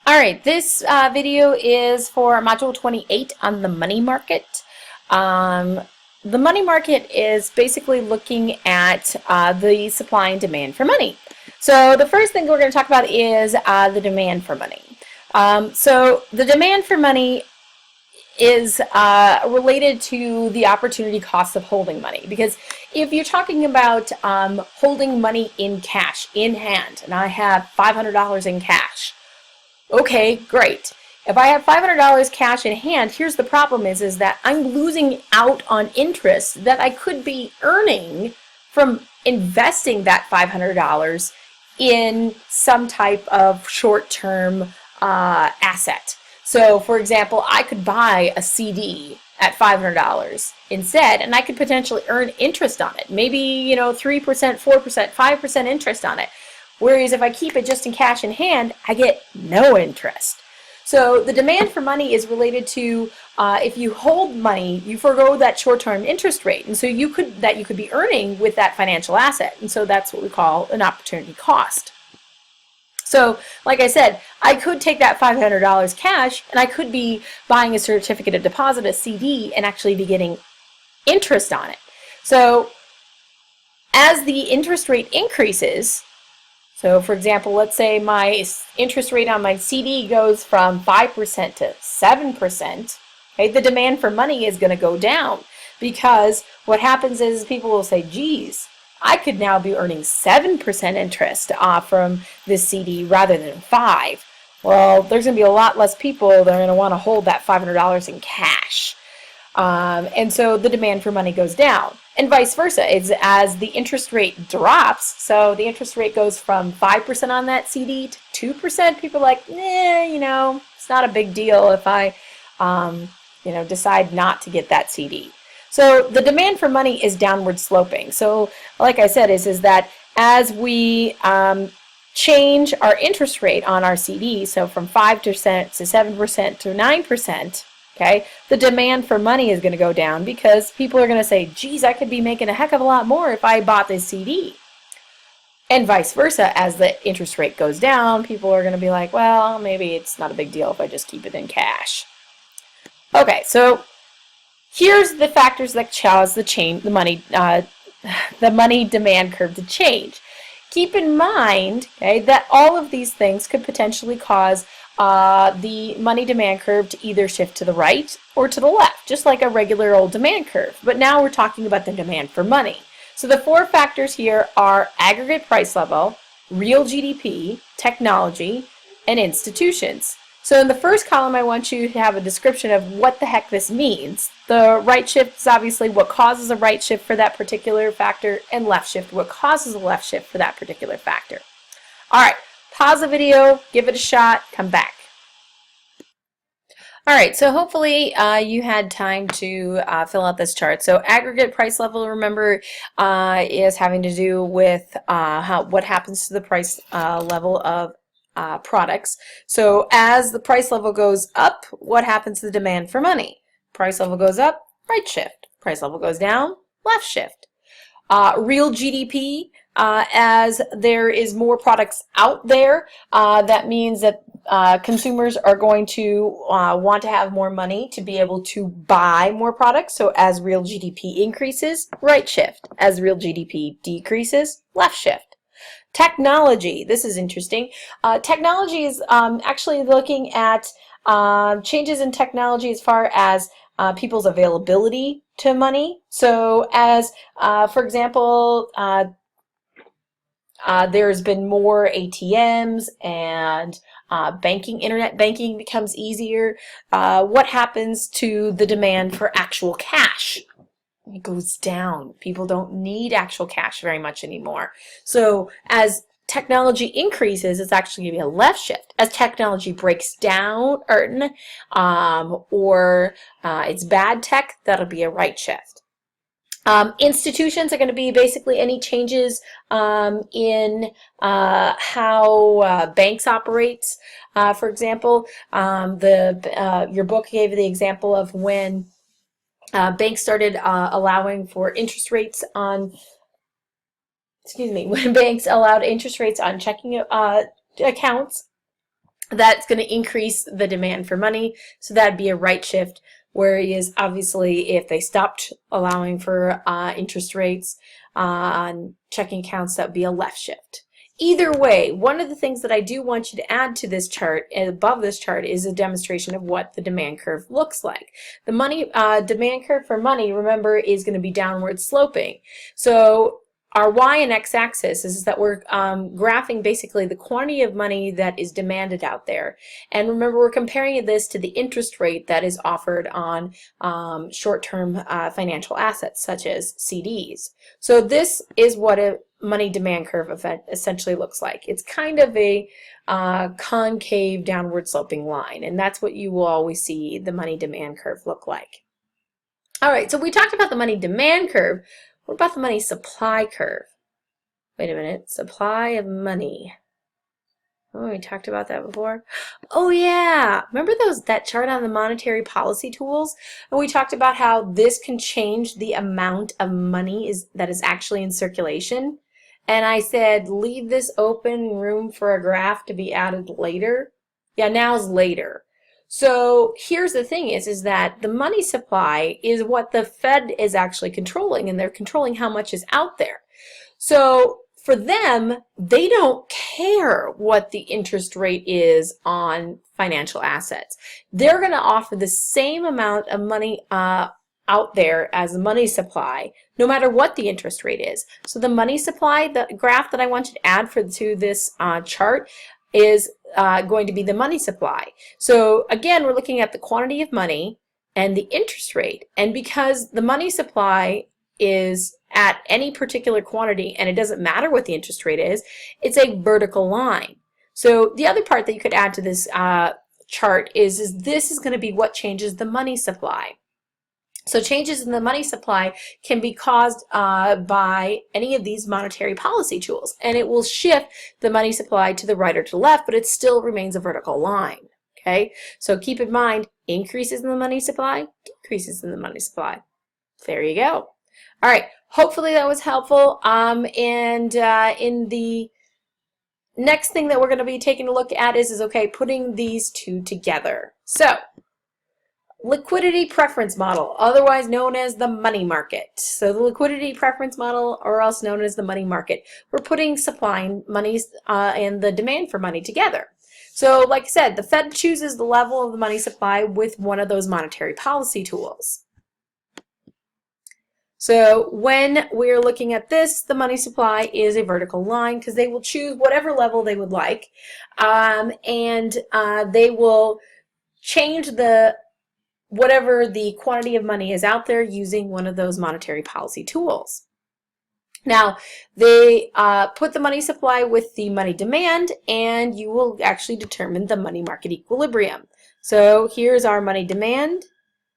All right, this video is for Module 28 on the money market. The money market is basically looking at the supply and demand for money. So the first thing we're going to talk about is the demand for money. So the demand for money is related to the opportunity cost of holding money, because if you're talking about holding money in cash, in hand, and I have $500 in cash, okay, great. If I have $500 cash in hand, here's the problem is that I'm losing out on interest that I could be earning from investing that $500 in some type of short-term asset. So, for example, I could buy a CD at $500 instead, and I could potentially earn interest on it. Maybe, 3%, 4%, 5% interest on it. Whereas if I keep it just in cash in hand, I get no interest. So the demand for money is related to if you hold money, you forego that short-term interest rate, and so you could be earning with that financial asset, and so that's what we call an opportunity cost. So, like I said, I could take that $500 cash, and I could be buying a certificate of deposit, a CD, and actually be getting interest on it. So, as the interest rate increases, so for example, let's say my interest rate on my CD goes from 5% to 7%, okay, the demand for money is going to go down, because what happens is people will say, geez, I could now be earning 7% interest from this CD rather than 5. Well, there's going to be a lot less people that are going to want to hold that $500 in cash. And so the demand for money goes down. And vice versa, it's as the interest rate drops, so the interest rate goes from 5% on that CD to 2%, people are like, it's not a big deal if I, decide not to get that CD. So the demand for money is downward sloping. So like I said, is that as we change our interest rate on our CD, so from 5% to 7% to 9%, okay, the demand for money is going to go down, because people are going to say, geez, I could be making a heck of a lot more if I bought this CD. And vice versa, as the interest rate goes down, people are going to be like, well, maybe it's not a big deal if I just keep it in cash. Okay, so here's the factors that cause the money demand curve to change. Keep in mind, okay, that all of these things could potentially cause the money demand curve to either shift to the right or to the left, just like a regular old demand curve. But now we're talking about the demand for money. So the four factors here are aggregate price level, real GDP, technology, and institutions. So in the first column, I want you to have a description of what the heck this means. The right shift is obviously what causes a right shift for that particular factor, and left shift, what causes a left shift for that particular factor. All right, pause the video, give it a shot, come back. All right, so hopefully you had time to fill out this chart. So aggregate price level, remember, is having to do with what happens to the price level of products. So as the price level goes up, what happens to the demand for money? Price level goes up, right shift. Price level goes down, left shift. Real GDP, as there is more products out there, that means that consumers are going to want to have more money to be able to buy more products. So as real GDP increases, right shift. As real GDP decreases, left shift. Technology, this is interesting. Technology is actually looking at changes in technology as far as people's availability to money. So as, for example, there's been more ATMs and internet banking becomes easier. What happens to the demand for actual cash? It goes down. People don't need actual cash very much anymore. So as technology increases, it's actually going to be a left shift. As technology breaks down, or it's bad tech, that'll be a right shift. Institutions are going to be basically any changes in how banks operate. For example, your book gave the example of when banks started allowing for interest rates on, when banks allowed interest rates on checking accounts. that's going to increase the demand for money. So that'd be a right shift. Whereas obviously if they stopped allowing for interest rates on checking accounts, that would be a left shift. Either way, one of the things that I do want you to add to this chart, and above this chart, is a demonstration of what the demand curve looks like. The money demand curve for money, remember, is going to be downward sloping. So our y and x-axis is that we're graphing basically the quantity of money that is demanded out there. And remember, we're comparing this to the interest rate that is offered on short-term financial assets, such as CDs. So this is what a money demand curve essentially looks like. It's kind of a concave downward sloping line, and that's what you will always see the money demand curve look like. All right, so we talked about the money demand curve. What about the money supply curve? Wait a minute, supply of money. Oh, we talked about that before. Oh yeah, remember that chart on the monetary policy tools? And we talked about how this can change the amount of money that is actually in circulation. And I said, leave this open room for a graph to be added later. Yeah, now's later. So here's the thing is that the money supply is what the Fed is actually controlling, and they're controlling how much is out there. So for them, they don't care what the interest rate is on financial assets. They're going to offer the same amount of money out there as the money supply, no matter what the interest rate is. So the money supply, the graph that I want you to add to this chart, is going to be the money supply. So again, we're looking at the quantity of money and the interest rate. And because the money supply is at any particular quantity, and it doesn't matter what the interest rate is, it's a vertical line. So the other part that you could add to this chart is this is going to be what changes the money supply. So changes in the money supply can be caused by any of these monetary policy tools, and it will shift the money supply to the right or to the left, but it still remains a vertical line. Okay, so keep in mind, increases in the money supply, decreases in the money supply. There you go. All right, hopefully that was helpful. In the next thing that we're going to be taking a look at is okay, putting these two together. So liquidity preference model, otherwise known as the money market. So the liquidity preference model, or else known as the money market, we're putting supply and money and the demand for money together. So like I said, the Fed chooses the level of the money supply with one of those monetary policy tools. So when we're looking at this, the money supply is a vertical line because they will choose whatever level they would like, and they will change whatever the quantity of money is out there using one of those monetary policy tools. Now, they put the money supply with the money demand, and you will actually determine the money market equilibrium. So here's our money demand.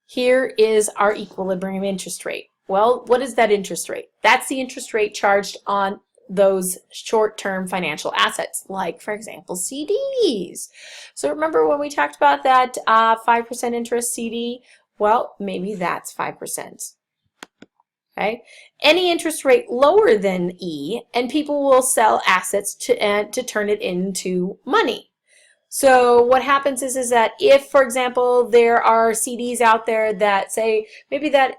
Here is our equilibrium interest rate. Well, what is that interest rate? That's the interest rate charged on those short-term financial assets, like, for example, CDs. So remember when we talked about that 5% interest CD? Well, maybe that's 5%. Okay? Any interest rate lower than E, and people will sell assets to turn it into money. So what happens is that if, for example, there are CDs out there that say, maybe that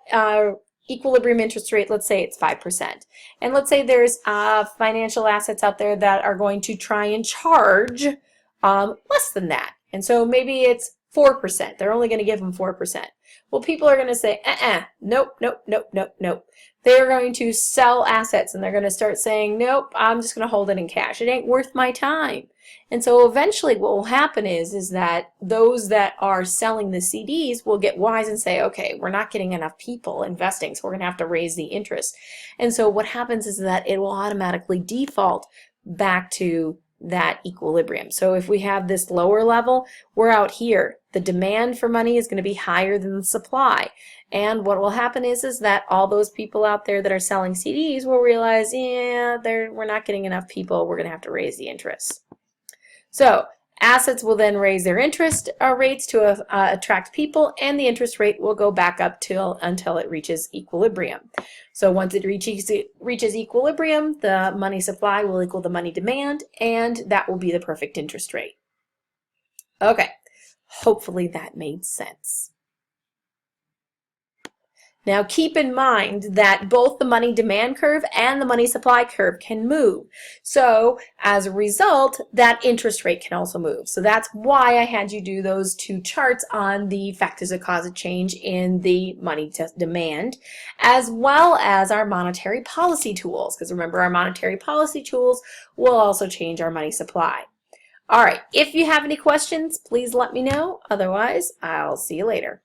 equilibrium interest rate, let's say it's 5%. And let's say there's financial assets out there that are going to try and charge less than that. And so maybe it's 4%. They're only going to give them 4%. Well, people are going to say, nope, nope, nope, nope, nope. They're going to sell assets, and they're going to start saying, nope, I'm just going to hold it in cash. It ain't worth my time. And so eventually what will happen is that those that are selling the CDs will get wise and say, okay, we're not getting enough people investing, so we're going to have to raise the interest. And so what happens is that it will automatically default back to that equilibrium. So if we have this lower level, we're out here. The demand for money is going to be higher than the supply. And what will happen is that all those people out there that are selling CDs will realize, yeah, we're not getting enough people. We're going to have to raise the interest. So assets will then raise their interest rates to attract people, and the interest rate will go back up until it reaches equilibrium. So once it reaches equilibrium, the money supply will equal the money demand, and that will be the perfect interest rate. Okay, hopefully that made sense. Now keep in mind that both the money demand curve and the money supply curve can move. So as a result, that interest rate can also move. So that's why I had you do those two charts on the factors that cause a change in the money demand, as well as our monetary policy tools. Because remember, our monetary policy tools will also change our money supply. All right, if you have any questions, please let me know. Otherwise, I'll see you later.